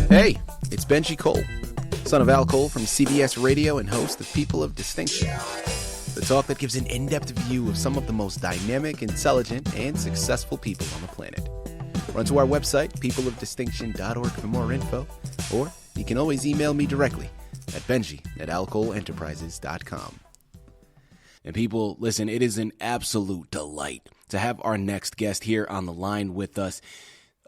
Hey, it's Benji Cole, son of Al Cole from CBS Radio and host of People of Distinction, the talk that gives an in-depth view of some of the most dynamic, intelligent, and successful people on the planet. Run to our website, peopleofdistinction.org for more info, or you can always email me directly at benji@alcoleenterprises.com. And people, listen, it is an absolute delight to have our next guest here on the line with us.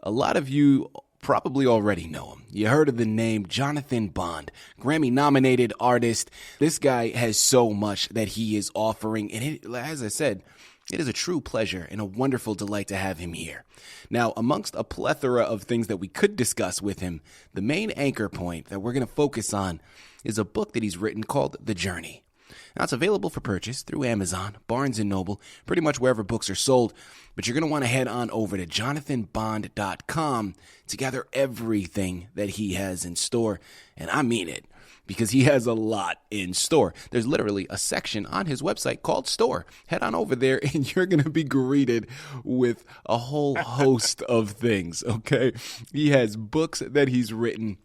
A lot of you probably already know him. You heard of the name Johnathan Bond, Grammy-nominated artist. This guy has so much that he is offering, and as I said, it is a true pleasure and a wonderful delight to have him here. Now, amongst a plethora of things that we could discuss with him, the main anchor point that we're going to focus on is a book that he's written called The Journey. Now, it's available for purchase through Amazon, Barnes & Noble, pretty much wherever books are sold. But you're going to want to head on over to JonathanBond.com to gather everything that he has in store. And I mean it, because he has a lot in store. There's literally a section on his website called Store. Head on over there and you're going to be greeted with a whole host of things, okay? He has books that he's written.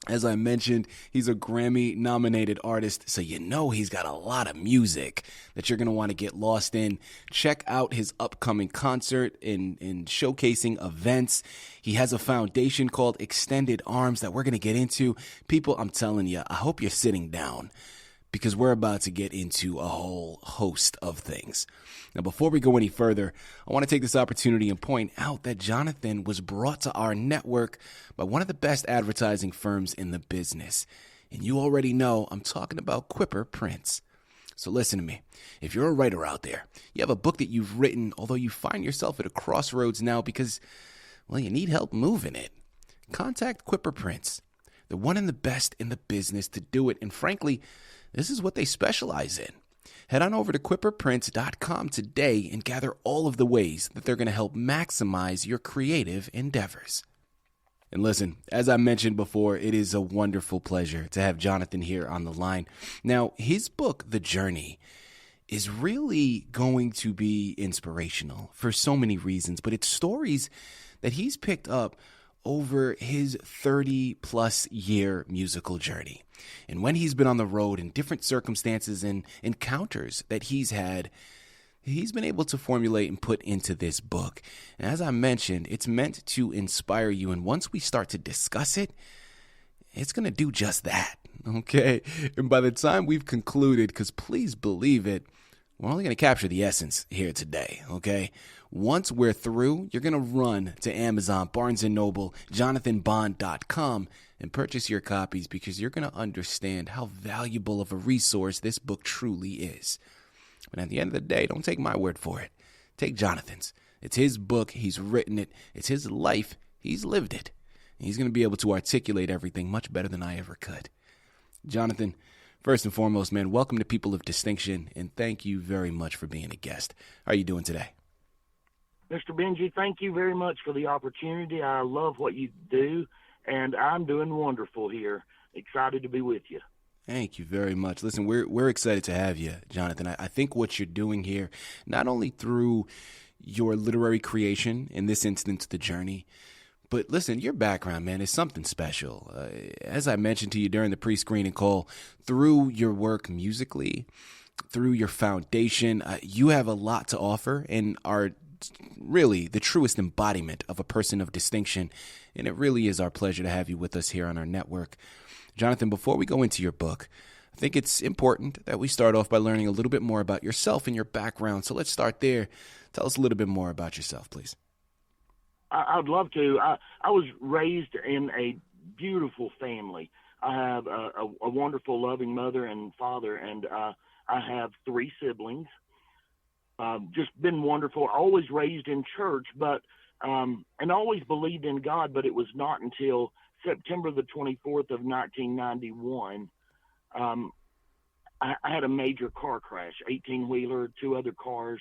As I mentioned, he's a Grammy-nominated artist, so you know he's got a lot of music that you're going to want to get lost in. Check out his upcoming concert in showcasing events. He has a foundation called Extended Arms that we're going to get into. People, I'm telling you, I hope you're sitting down because we're about to get into a whole host of things. Now, before we go any further, I want to take this opportunity and point out that Johnathan was brought to our network by one of the best advertising firms in the business. And you already know I'm talking about Quipper Prints. So listen to me. If you're a writer out there, you have a book that you've written, although you find yourself at a crossroads now because, well, you need help moving it, contact Quipper Prints. They're one of the best in the business to do it. And frankly, this is what they specialize in. Head on over to quipperprints.com today and gather all of the ways that they're going to help maximize your creative endeavors. And listen, as I mentioned before, it is a wonderful pleasure to have Johnathan here on the line. Now, his book, The Journey, is really going to be inspirational for so many reasons, but it's stories that he's picked up over his 30-plus year musical journey. And when he's been on the road in different circumstances and encounters that he's had, he's been able to formulate and put into this book. And as I mentioned, it's meant to inspire you. And once we start to discuss it, it's going to do just that, okay? And by the time we've concluded, because please believe it, we're only going to capture the essence here today, okay? Once we're through, you're going to run to Amazon, Barnes & Noble, JonathanBond.com, and purchase your copies because you're going to understand how valuable of a resource this book truly is. But at the end of the day, don't take my word for it. Take Jonathan's. It's his book. He's written it. It's his life. He's lived it. And he's going to be able to articulate everything much better than I ever could. Johnathan, first and foremost, man, welcome to People of Distinction, and thank you very much for being a guest. How are you doing today? Mr. Benji, thank you very much for the opportunity. I love what you do, and I'm doing wonderful here. Excited to be with you. Thank you very much. Listen, we're excited to have you, Johnathan. I think what you're doing here, not only through your literary creation, in this instance, The Journey, but listen, your background, man, is something special. As I mentioned to you during the pre-screening call, through your work musically, through your foundation, you have a lot to offer and are really the truest embodiment of a person of distinction. And it really is our pleasure to have you with us here on our network. Johnathan, before we go into your book, I think it's important that we start off by learning a little bit more about yourself and your background. So let's start there. Tell us a little bit more about yourself, please. I'd love to. I was raised in a beautiful family. I have a wonderful, loving mother and father, and I have 3 siblings. Just been wonderful. Always raised in church, but and always believed in God. But it was not until September the 24th of 1991. I had a major car crash, 18-wheeler, 2 other cars.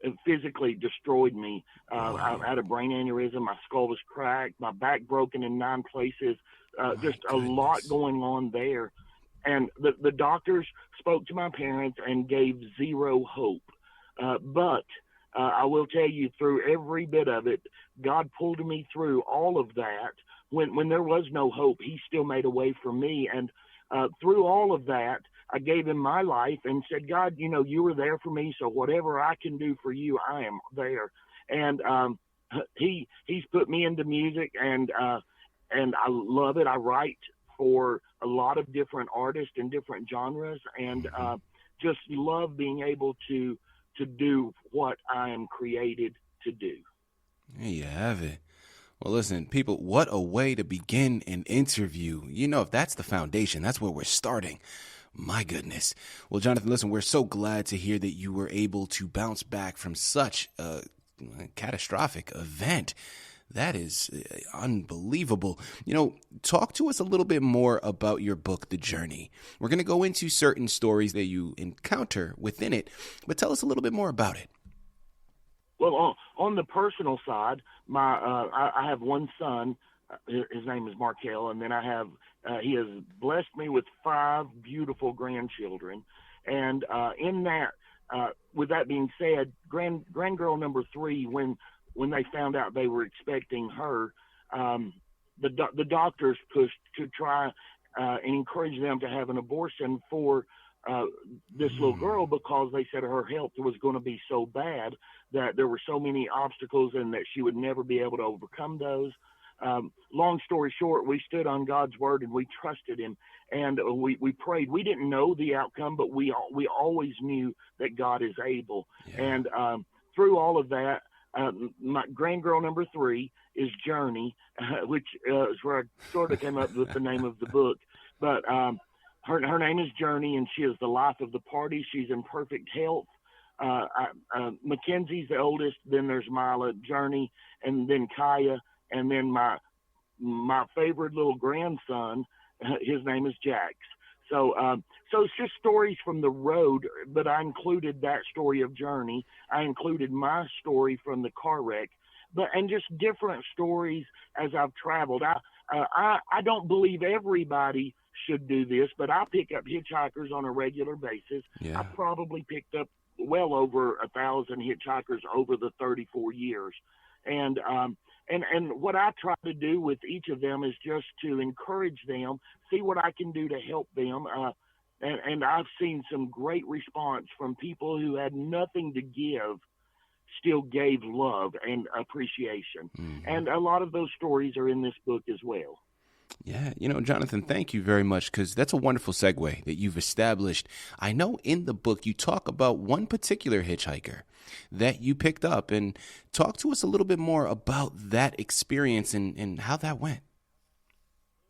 It physically destroyed me. I had a brain aneurysm. My skull was cracked. My back broken in 9 places. Just a lot going on there. And the doctors spoke to my parents and gave zero hope. But I will tell you, through every bit of it, God pulled me through all of that. When there was no hope, he still made a way for me. And through all of that, I gave him my life and said, God, you were there for me, so whatever I can do for you, I am there. And he's put me into music, and I love it. I write for a lot of different artists in different genres, and just love being able to do what I am created to do. There you have it. Well, listen, people, what a way to begin an interview. If that's the foundation, that's where we're starting. My goodness. Well, Johnathan, listen, we're so glad to hear that you were able to bounce back from such a catastrophic event. That is unbelievable. Talk to us a little bit more about your book, The Journey. We're going to go into certain stories that you encounter within it, but tell us a little bit more about it. Well, on the personal side, I have one son. His name is Markel, and then I have he has blessed me with 5 beautiful grandchildren. And in that, with that being said, grandgirl number 3, when they found out they were expecting her, the doctors pushed to try and encourage them to have an abortion for this little girl, because they said her health was going to be so bad that there were so many obstacles and that she would never be able to overcome those. Long story short, we stood on God's word and we trusted him, and we prayed. We didn't know the outcome, but we always knew that God is able. Yeah. And through all of that, my grandgirl number 3 is Journey, which is where I sort of came up with the name of the book. But her name is Journey, and she is the life of the party. She's in perfect health. Mackenzie's the oldest. Then there's Mila, Journey, and then Kaya, and then my favorite little grandson. His name is Jax. So it's just stories from the road, but I included that story of Journey. I included my story from the car wreck, and just different stories as I've traveled. I don't believe everybody should do this, but I pick up hitchhikers on a regular basis. Yeah. I probably picked up well over 1,000 hitchhikers over the 34 years. And what I try to do with each of them is just to encourage them, see what I can do to help them. And I've seen some great response from people who had nothing to give, still gave love and appreciation. Mm-hmm. And a lot of those stories are in this book as well. Yeah, Johnathan, thank you very much, because that's a wonderful segue that you've established. I know in the book you talk about one particular hitchhiker that you picked up, and talk to us a little bit more about that experience and how that went.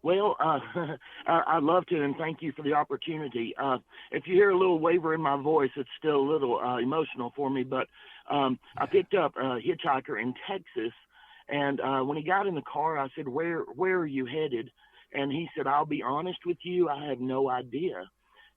Well, I'd love to, and thank you for the opportunity. If you hear a little waver in my voice, it's still a little emotional for me, but I picked up a hitchhiker in Texas. And when he got in the car, I said, where are you headed? And he said, I'll be honest with you, I have no idea.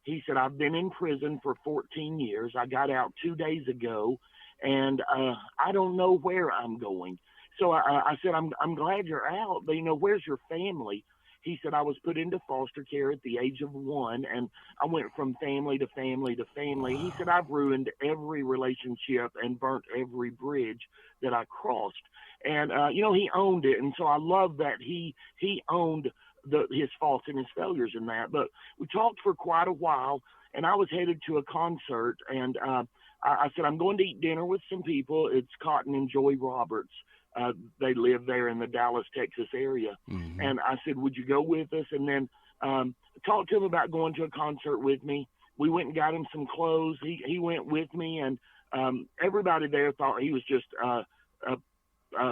He said, I've been in prison for 14 years. I got out 2 days ago, and I don't know where I'm going. So I said, I'm glad you're out, but, where's your family? He said, I was put into foster care at the age of 1, and I went from family to family to family. Wow. He said, I've ruined every relationship and burnt every bridge that I crossed. And, he owned it. And so I love that he owned his faults and his failures in that. But we talked for quite a while, and I was headed to a concert. And I said, I'm going to eat dinner with some people. It's Cotton and Joy Roberts. They live there in the Dallas, Texas area. Mm-hmm. And I said, would you go with us? And then talked to him about going to a concert with me. We went and got him some clothes. He went with me, and everybody there thought he was just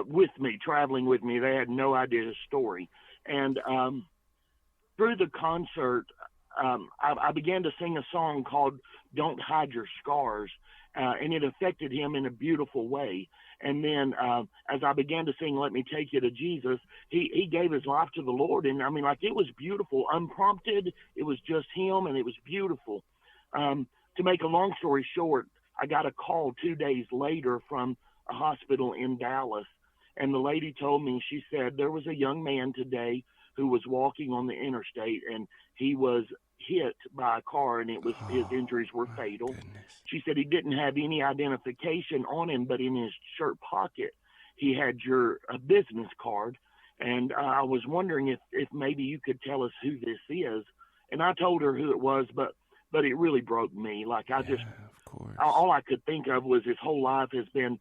with me, traveling with me. They had no idea his story. And through the concert, I began to sing a song called Don't Hide Your Scars, and it affected him in a beautiful way. And then as I began to sing Let Me Take You to Jesus, he gave his life to the Lord. And it was beautiful, unprompted. It was just him, and it was beautiful. To make a long story short, I got a call 2 days later from a hospital in Dallas. And the lady told me, she said, there was a young man today who was walking on the interstate, and he was hit by a car, and his injuries were fatal. Goodness. She said he didn't have any identification on him, but in his shirt pocket, he had your business card. And I was wondering if maybe you could tell us who this is. And I told her who it was, but it really broke me. Like, Of course. all I could think of was his whole life has been,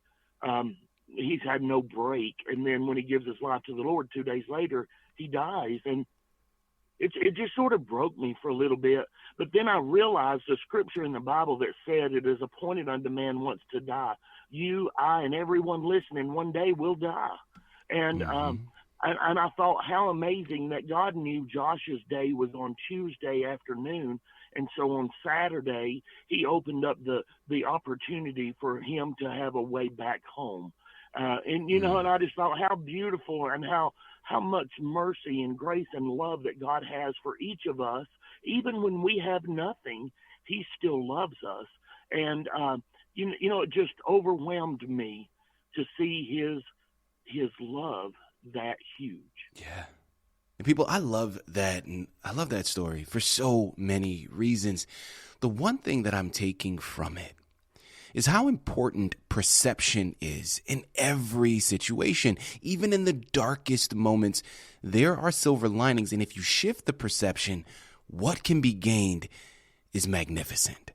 he's had no break. And then when he gives his life to the Lord, 2 days later, he dies. And it just sort of broke me for a little bit. But then I realized the scripture in the Bible that said it is appointed unto man once to die. You, I, and everyone listening one day will die. And, and I thought how amazing that God knew Josh's day was on Tuesday afternoon. And so on Saturday, he opened up the opportunity for him to have a way back home. And I just thought how beautiful and how much mercy and grace and love that God has for each of us. Even when we have nothing, he still loves us. And, it just overwhelmed me to see his love that huge. Yeah. And people, I love that. And I love that story for so many reasons. The one thing that I'm taking from it is how important perception is in every situation. Even in the darkest moments, there are silver linings. And if you shift the perception, what can be gained is magnificent,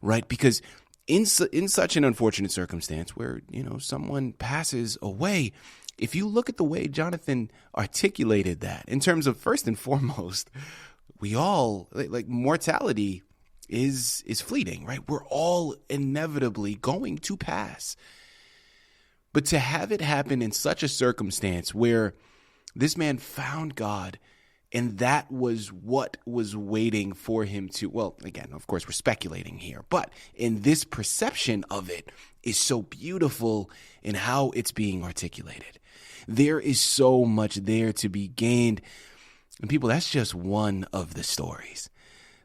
right? Because in such an unfortunate circumstance where, someone passes away, if you look at the way Johnathan articulated that in terms of first and foremost, we all like mortality is fleeting, right? We're all inevitably going to pass. But to have it happen in such a circumstance where this man found God and that was what was waiting for him to, well, again, of course, we're speculating here, but in this perception of it is so beautiful in how it's being articulated. There is so much there to be gained. And people, that's just one of the stories.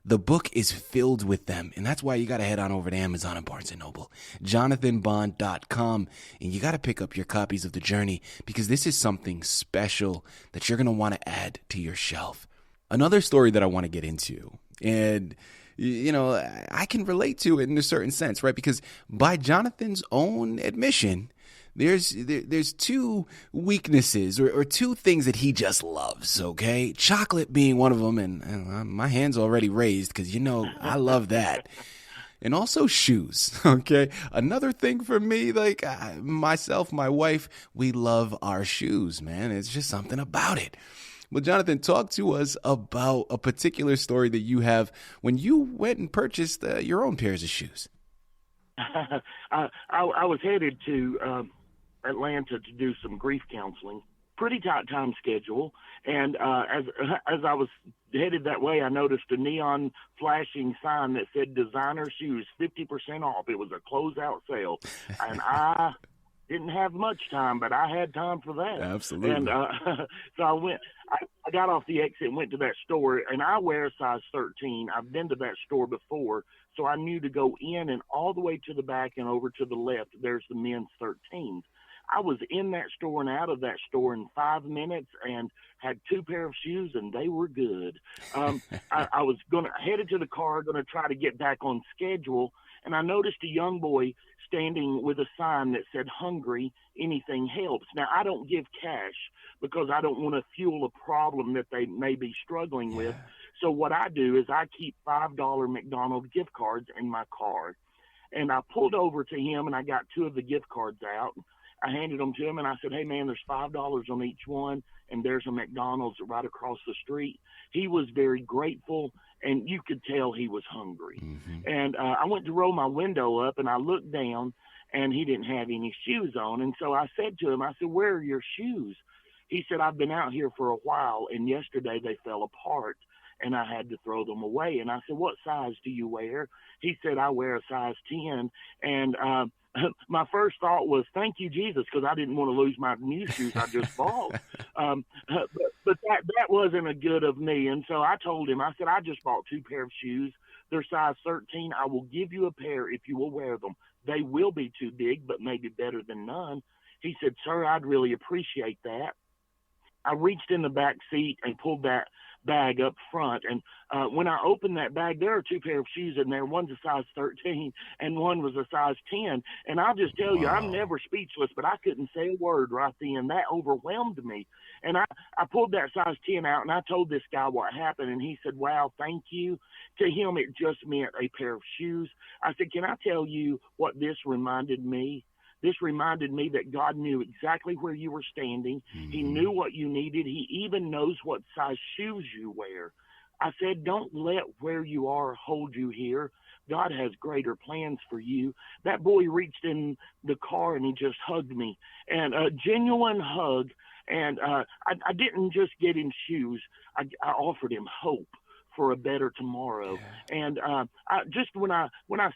The book is filled with them, and that's why you got to head on over to Amazon and Barnes & Noble, JonathanBond.com, and you got to pick up your copies of The Journey because this is something special that you're going to want to add to your shelf. Another story that I want to get into, and I can relate to it in a certain sense, right? Because by Jonathan's own admission, there's two weaknesses or two things that he just loves, okay? Chocolate being one of them, and my hand's already raised because, I love that. And also shoes, okay? Another thing for me, like myself, my wife, we love our shoes, man. It's just something about it. Well, Johnathan, talk to us about a particular story that you have when you went and purchased your own pairs of shoes. I was headed to Atlanta to do some grief counseling. Pretty tight time schedule, and as I was headed that way, I noticed a neon flashing sign that said "Designer Shoes 50% off." It was a closeout sale, and I didn't have much time, but I had time for that. Absolutely. And so I went. I got off the exit and went to that store, and I wear a size 13. I've been to that store before, so I knew to go in and all the way to the back and over to the left. There's the men's 13s. I was in that store and out of that store in 5 minutes and had 2 pair of shoes, and they were good. I was headed to the car, going to try to get back on schedule, and I noticed a young boy standing with a sign that said, "Hungry, anything helps." Now, I don't give cash because I don't want to fuel a problem that they may be struggling with. So what I do is I keep $5 McDonald's gift cards in my car. And I pulled over to him, and I got 2 of the gift cards out. I handed them to him, and I said, "Hey, man, there's $5 on each one, and there's a McDonald's right across the street." He was very grateful, and you could tell he was hungry. Mm-hmm. And I went to roll my window up, and I looked down, and he didn't have any shoes on. And so I said to him, I said, "Where are your shoes?" He said, "I've been out here for a while, and yesterday they fell apart, and I had to throw them away." And I said, "What size do you wear?" He said, "I wear a size 10. And my first thought was, thank you, Jesus, because I didn't want to lose my new shoes I just bought. But that wasn't a good of me. And so I told him, I said, "I just bought 2 pair of shoes. They're size 13. I will give you a pair if you will wear them. They will be too big, but maybe better than none." He said, "Sir, I'd really appreciate that." I reached in the back seat and pulled that bag up front. And when I opened that bag, there are two pair of shoes in there. One's a size 13 and one was a size 10. And I'll just tell you, I'm never speechless, but I couldn't say a word right then. That overwhelmed me. And I pulled that size 10 out, and I told this guy what happened, and he said, wow, thank you. To him, it just meant a pair of shoes. I said, can I tell you what this reminded me? This reminded me that God knew exactly where you were standing. Mm-hmm. He knew what you needed. He even knows what size shoes you wear. I said, don't let where you are hold you here. God has greater plans for you. That boy reached in the car and he just hugged me, and a genuine hug. And I didn't just get him shoes. I offered him hope for a better tomorrow. Yeah. And when I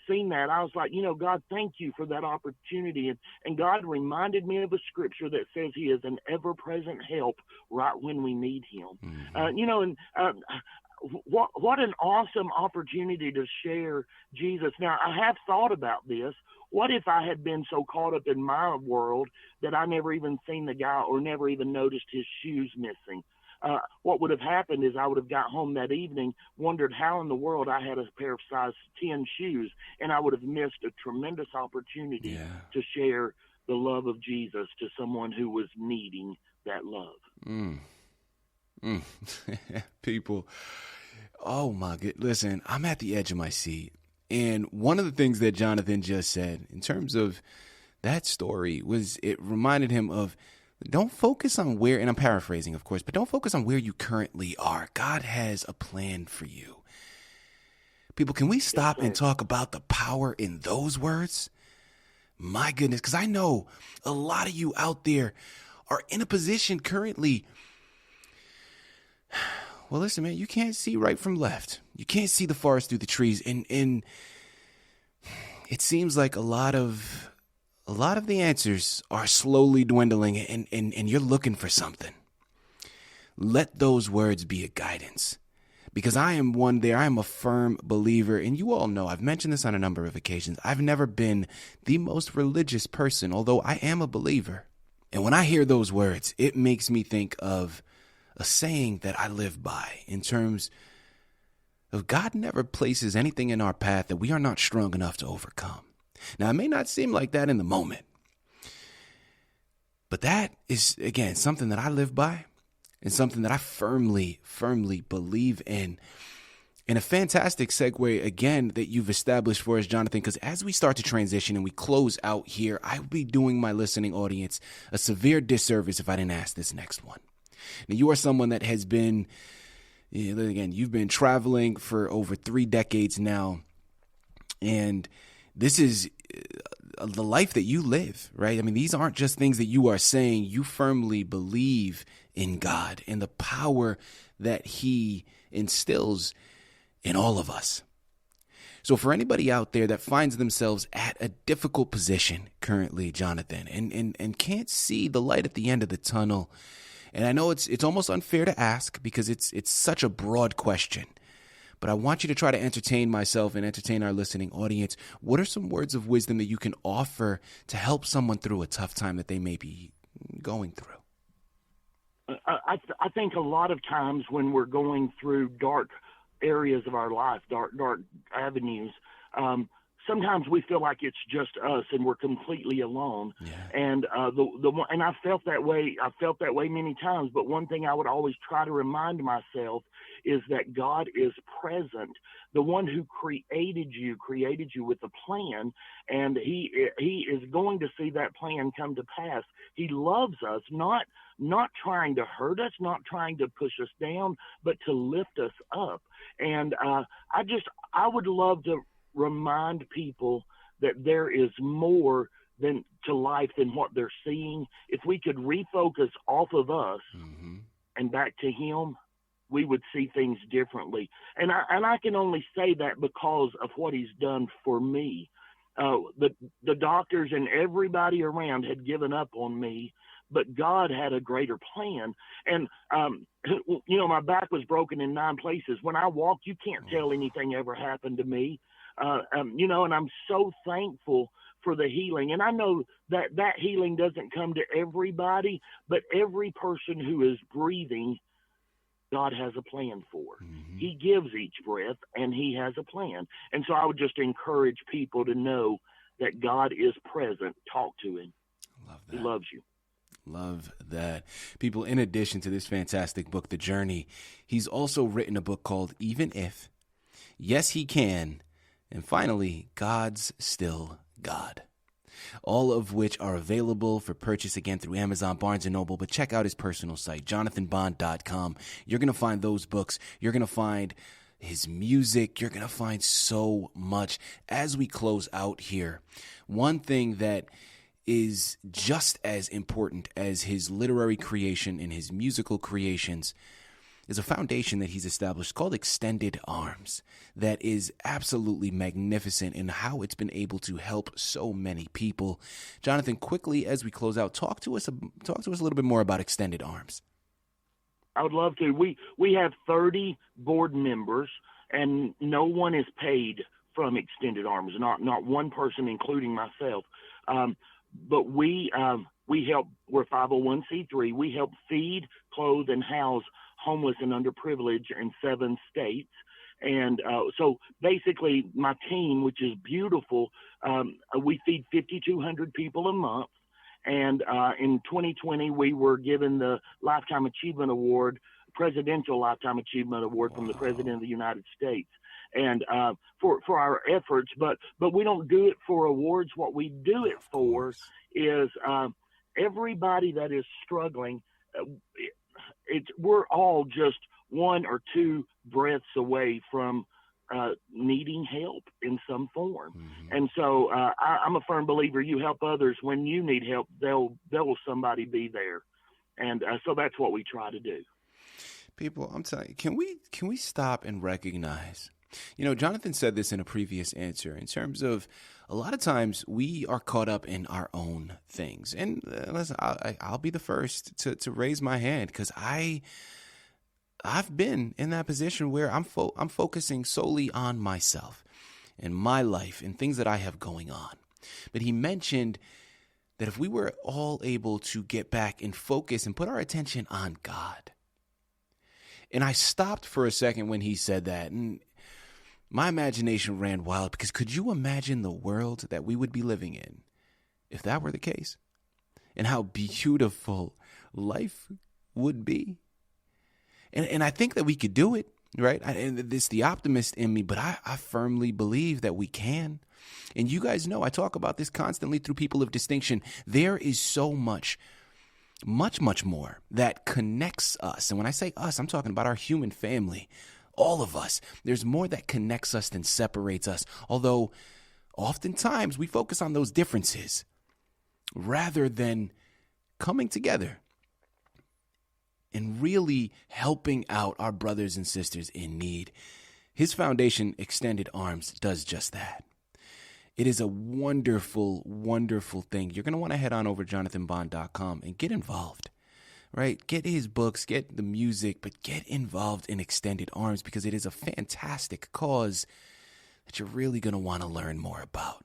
seen that, I was like, God, thank you for that opportunity. And God reminded me of a scripture that says he is an ever-present help right when we need him. Mm-hmm. What an awesome opportunity to share Jesus. Now, I have thought about this. What if I had been so caught up in my world that I never even seen the guy or never even noticed his shoes missing? What would have happened is I would have got home that evening, wondered how in the world I had a pair of size 10 shoes, and I would have missed a tremendous opportunity to share the love of Jesus to someone who was needing that love. People, oh my God, listen, I'm at the edge of my seat. And one of the things that Johnathan just said in terms of that story was it reminded him of, don't focus on where, and I'm paraphrasing, of course, but don't focus on where you currently are. God has a plan for you. People, can we stop and talk about the power in those words? My goodness, because I know a lot of you out there are in a position currently. Well, listen, man, you can't see right from left. You can't see the forest through the trees. And it seems like a lot of the answers are slowly dwindling, and you're looking for something. Let those words be a guidance, because I am one there. I am a firm believer, and you all know I've mentioned this on a number of occasions. I've never been the most religious person, although I am a believer. And when I hear those words, it makes me think of a saying that I live by in terms of God never places anything in our path that we are not strong enough to overcome. Now, it may not seem like that in the moment, but that is, again, something that I live by and something that I firmly believe in. And a fantastic segue, again, that you've established for us, Johnathan, because as we start to transition and we close out here, I would be doing my listening audience a severe disservice if I didn't ask this next one. Now, you are someone that has been, again, you've been traveling for over 3 decades now, and this is the life that you live, right? I mean, these aren't just things that you are saying. You firmly believe in God and the power that he instills in all of us. So for anybody out there that finds themselves at a difficult position currently, Johnathan, and can't see the light at the end of the tunnel, and I know it's almost unfair to ask because it's such a broad question, but I want you to try to entertain myself and entertain our listening audience. What are some words of wisdom that you can offer to help someone through a tough time that they may be going through? I think a lot of times when we're going through dark areas of our life, dark avenues, sometimes we feel like it's just us and we're completely alone. Yeah. And and I felt that way. I felt that way many times. But one thing I would always try to remind myself is that God is present. The one who created you with a plan, and he is going to see that plan come to pass. He loves us, not trying to hurt us, not trying to push us down, but to lift us up. And I would love to remind people that there is more to life than what they're seeing. If we could refocus off of us and back to him, we would see things differently. And I can only say that because of what he's done for me. The doctors and everybody around had given up on me, but God had a greater plan. And, my back was broken in 9 places. When I walk, you can't tell anything ever happened to me. And I'm so thankful for the healing. And I know that healing doesn't come to everybody, but every person who is breathing, God has a plan for. Mm-hmm. He gives each breath, and he has a plan. And so I would just encourage people to know that God is present. Talk to him. Love that. He loves you. Love that. People, in addition to this fantastic book, The Journey, he's also written a book called Even If, Yes, He Can, and finally, God's Still God. All of which are available for purchase again through Amazon, Barnes & Noble, but check out his personal site, JonathanBond.com. You're going to find those books. You're going to find his music. You're going to find so much. As we close out here, one thing that is just as important as his literary creation and his musical creations is a foundation that he's established called Extended Arms that is absolutely magnificent in how it's been able to help so many people. Johnathan, quickly as we close out, talk to us a little bit more about Extended Arms. I would love to. We have 30 board members, and no one is paid from Extended Arms, not one person, including myself. But we help. We're 501c3. We help feed, clothe, and house homeless and underprivileged in 7 states. And so basically my team, which is beautiful, we feed 5,200 people a month. And in 2020, we were given the Lifetime Achievement Award, Presidential Lifetime Achievement Award from the President of the United States. And for our efforts, but we don't do it for awards. What we do it for is everybody that is struggling. We're all just 1 or 2 breaths away from needing help in some form. Mm-hmm. And so I'm a firm believer. You help others when you need help. There will somebody be there. And so that's what we try to do. People, I'm telling you, can we stop and recognize? Johnathan said this in a previous answer in terms of a lot of times we are caught up in our own things. And listen, I'll be the first to raise my hand because I've been in that position where I'm focusing solely on myself and my life and things that I have going on. But he mentioned that if we were all able to get back and focus and put our attention on God. And I stopped for a second when he said that, and my imagination ran wild because could you imagine the world that we would be living in if that were the case? And how beautiful life would be? And I think that we could do it, right? And it's the optimist in me, but I firmly believe that we can. And you guys know I talk about this constantly through People of Distinction. There is so much more that connects us. And when I say us, I'm talking about our human family. All of us. There's more that connects us than separates us. Although oftentimes we focus on those differences rather than coming together and really helping out our brothers and sisters in need. His foundation, Extended Arms, does just that. It is a wonderful, wonderful thing. You're going to want to head on over to JonathanBond.com and get involved. Right? Get his books, get the music, but get involved in Extended Arms because it is a fantastic cause that you're really going to want to learn more about.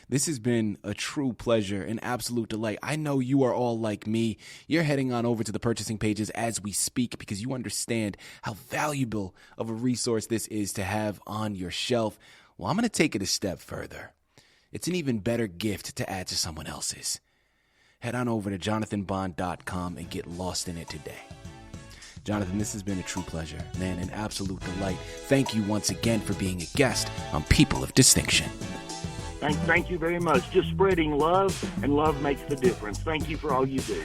This has been a true pleasure, an absolute delight. I know you are all like me. You're heading on over to the purchasing pages as we speak because you understand how valuable of a resource this is to have on your shelf. Well, I'm going to take it a step further. It's an even better gift to add to someone else's. Head on over to JonathanBond.com and get lost in it today. Johnathan, this has been a true pleasure, man, an absolute delight. Thank you once again for being a guest on People of Distinction. Thank you very much. Just spreading love, and love makes the difference. Thank you for all you do.